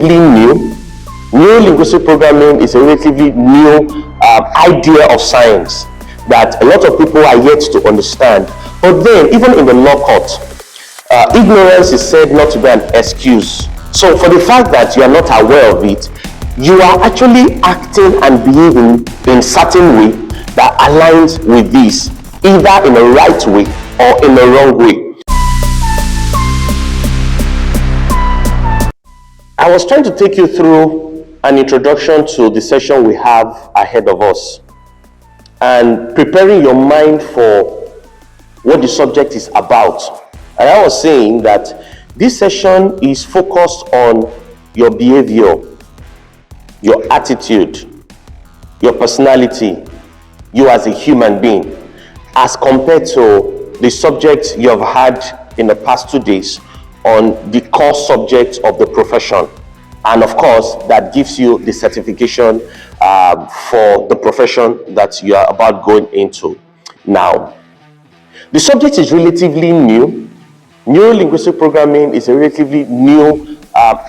new. Neuro-Linguistic Programming is a relatively new idea of science that a lot of people are yet to understand. But then, even in the law court, ignorance is said not to be an excuse. So for the fact that you are not aware of it, you are actually acting and behaving in certain way that aligns with this, either in a right way or in a wrong way. I was trying to take you through an introduction to the session we have ahead of us and preparing your mind for what the subject is about. And I was saying that this session is focused on your behavior, your attitude, your personality, you as a human being, as compared to the subject you have had in the past 2 days on the core subject of the profession. And of course, that gives you the certification for the profession that you are about going into. Now, the subject is relatively new. Neuro-Linguistic Programming is a relatively new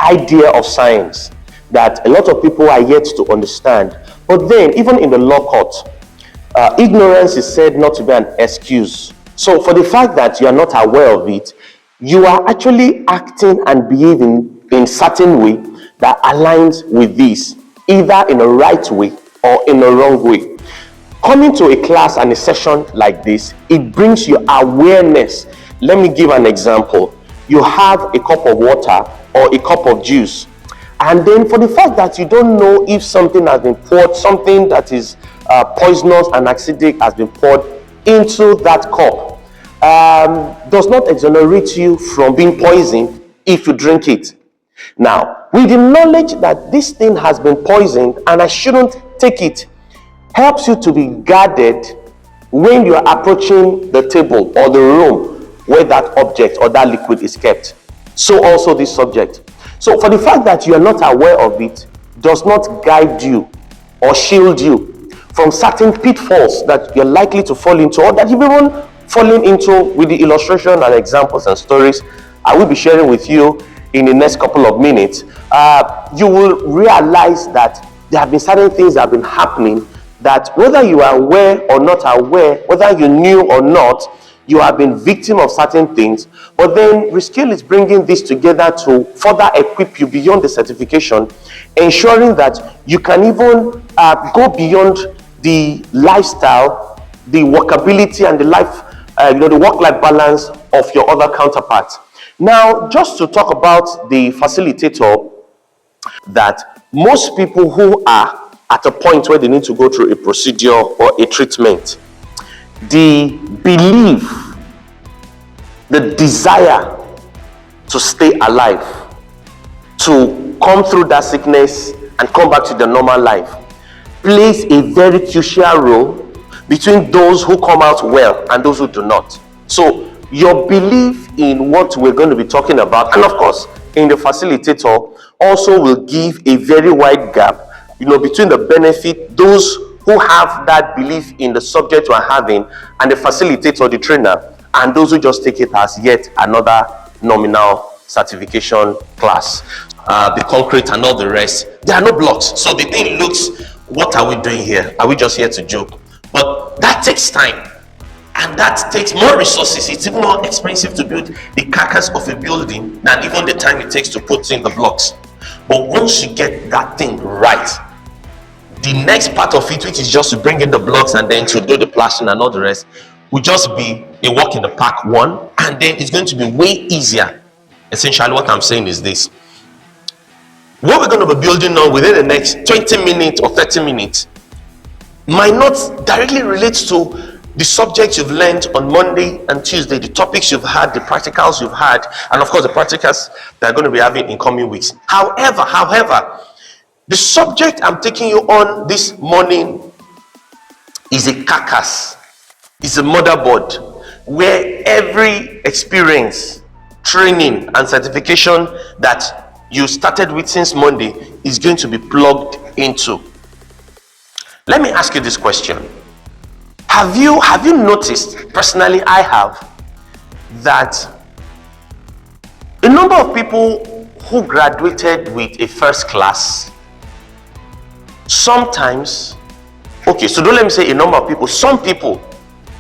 idea of science that a lot of people are yet to understand. But then, even in the law court, ignorance is said not to be an excuse. So for the fact that you are not aware of it, you are actually acting and behaving in certain way that aligns with this, either in a right way or in a wrong way. Coming to a class and a session like this, it brings you awareness. Let me give an example. You have a cup of water or a cup of juice, and then for the fact that you don't know if something has been poured, something that is poisonous and acidic has been poured into that cup, does not exonerate you from being poisoned if you drink it. Now, with the knowledge that this thing has been poisoned and I shouldn't take it, helps you to be guarded when you are approaching the table or the room where that object or that liquid is kept. So also this subject. So for the fact that you are not aware of it, does not guide you or shield you from certain pitfalls that you're likely to fall into, or that you've even fallen into with the illustration and examples and stories I will be sharing with you in the next couple of minutes. You will realize that there have been certain things that have been happening that, whether you are aware or not aware, whether you knew or not, you have been victim of certain things. But then Reskill is bringing this together to further equip you beyond the certification, ensuring that you can even go beyond the lifestyle, the workability, and the life, the work-life balance of your other counterparts. Now, just to talk about the facilitator, that most people who are at a point where they need to go through a procedure or a treatment, the belief, the desire to stay alive, to come through that sickness and come back to the normal life, plays a very crucial role between those who come out well and those who do not. So your belief in what we're going to be talking about, and of course in the facilitator, also will give a very wide gap, between the benefit, those who have that belief in the subject we're having, and the facilitator, the trainer, and those who just take it as yet another nominal certification class. The concrete and all the rest, there are no blocks. So the thing looks, what are we doing here? Are we just here to joke? But that takes time. And that takes more resources. It's even more expensive to build the carcass of a building than even the time it takes to put in the blocks. But once you get that thing right, the next part of it, which is just to bring in the blocks and then to do the plastering and all the rest, will just be a walk in the park one, and then it's going to be way easier. Essentially, what I'm saying is this: what we're going to be building on within the next 20 minutes or 30 minutes might not directly relate to the subjects you've learned on Monday and Tuesday, the topics you've had, the practicals you've had, and of course the practicals that are going to be having in coming weeks. However, the subject I'm taking you on this morning is a carcass, is a motherboard, where every experience, training, and certification that you started with since Monday is going to be plugged into. Let me ask you this question. Have you noticed, personally I have, that a number of people who graduated with a first class, sometimes, okay, so don't let me say a number of people, some people,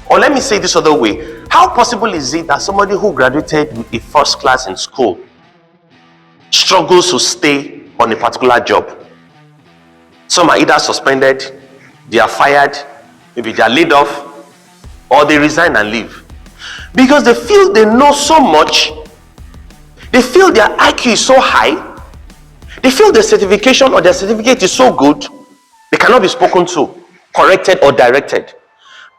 or let me say this other way, how possible is it that somebody who graduated with a first class in school struggles to stay on a particular job? Some are either suspended, they are fired, maybe they are laid off, or they resign and leave. Because they feel they know so much, they feel their IQ is so high, they feel their certification or their certificate is so good, they cannot be spoken to, corrected or directed.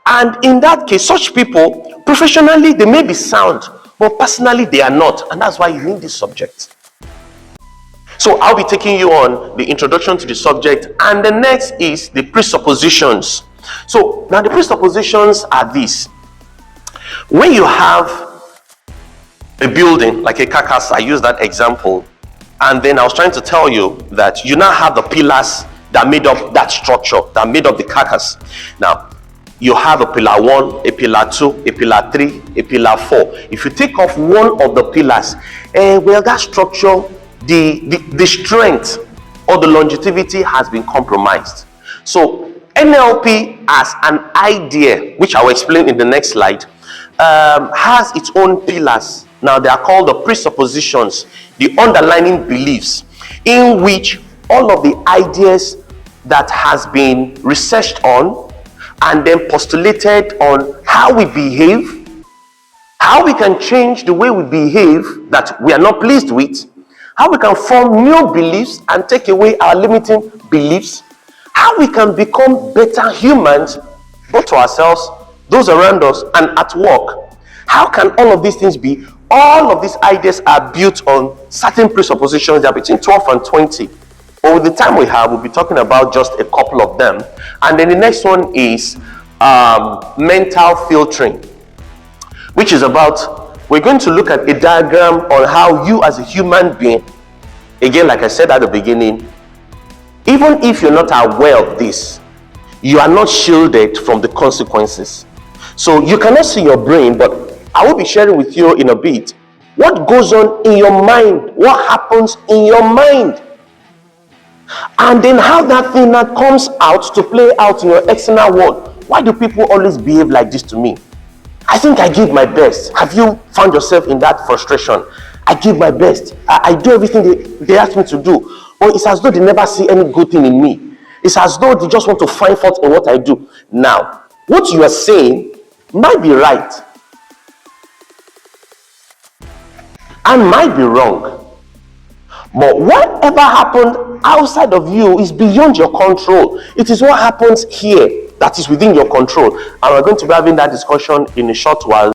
And in that case, such people, professionally they may be sound, but personally they are not. And that's why you need this subject. So I'll be taking you on the introduction to the subject, and the next is the presuppositions. So now the presuppositions are these. When you have a building like a carcass, I use that example, and then I was trying to tell you that you now have the pillars that made up that structure, that made up the carcass. Now you have a pillar 1, a pillar 2, a pillar 3, a pillar 4. If you take off one of the pillars, well, that structure, the strength or the longevity has been compromised. So NLP as an idea, which I will explain in the next slide, has its own pillars. Now they are called the presuppositions, the underlying beliefs, in which all of the ideas that has been researched on and then postulated on how we behave, how we can change the way we behave that we are not pleased with, how we can form new beliefs and take away our limiting beliefs, how we can become better humans, both to ourselves, those around us, and at work. How can all of these things be? All of these ideas are built on certain presuppositions. They are between 12 and 20. But with the time we have, we'll be talking about just a couple of them. And then the next one is mental filtering, which is about, we're going to look at a diagram on how you as a human being, again, like I said at the beginning, even if you're not aware of this, you are not shielded from the consequences. So you cannot see your brain, but I will be sharing with you in a bit what goes on in your mind, what happens in your mind, and then how that thing that comes out to play out in your external world. Why do people always behave like this to me? I think I give my best. Have you found yourself in that frustration? I give my best. I do everything they ask me to do. But it's as though they never see any good thing in me. It's as though they just want to find fault in what I do. Now, what you are saying might be right and might be wrong. But whatever happened outside of you is beyond your control. It is what happens here that is within your control. And we're going to be having that discussion in a short while.